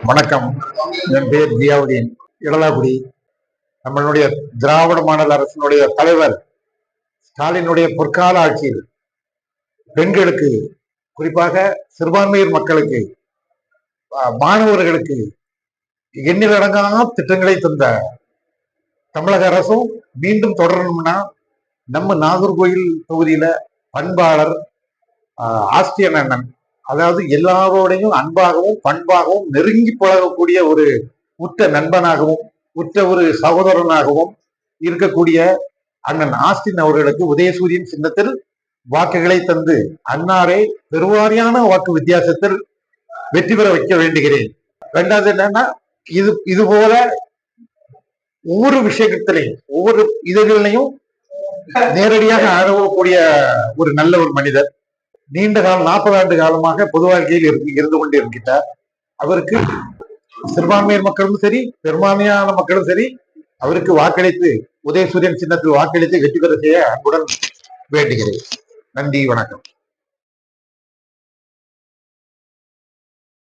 வணக்கம். என் பெயர் ஜியாவுதீன் இடலாக்குடி. நம்மளுடைய திராவிட மாடல் அரசினுடைய தலைவர் ஸ்டாலினுடைய பொற்கால ஆட்சியில் பெண்களுக்கு, குறிப்பாக சிறுபான்மையர் மக்களுக்கு, மாணவர்களுக்கு எண்ணிலடங்கான திட்டங்களை தந்த தமிழக அரசும் மீண்டும் தொடரணும்னா நம்ம நாகர்கோயில் தொகுதியில பண்பாளர் ஆஸ்திரியன் அண்ணன், அதாவது எல்லாரோடையும் அன்பாகவும் பண்பாகவும் நெருங்கி பழகக்கூடிய ஒரு உற்ற நண்பனாகவும் உற்ற ஒரு சகோதரனாகவும் இருக்கக்கூடிய அண்ணன் ஆஸ்டின் அவர்களுக்கு உதயசூரியன் சின்னத்தில் வாக்குகளை தந்து அன்னாரை பெருவாரியான வாக்கு வித்தியாசத்தில் வெற்றி பெற வைக்க வேண்டுகிறேன். ரெண்டாவது என்னன்னா, இது போல ஒவ்வொரு விஷயத்திலையும் ஒவ்வொரு இதழ்களையும் நேரடியாக அணுகக்கூடிய ஒரு நல்ல ஒரு மனிதர். நீண்ட காலம் 40 ஆண்டு காலமாக பொது வாழ்க்கையில் இருந்து கொண்டு இருக்கிறார். அவருக்கு சிறுபான்மையர் மக்களும் சரி, பெரும்பான்மையான மக்களும் சரி, அவருக்கு வாக்களித்து உதயசூரியன் சின்னத்தில் வாக்களித்து வெற்றி பெற செய்ய அன்புடன் வேண்டுகிறேன். நன்றி, வணக்கம்.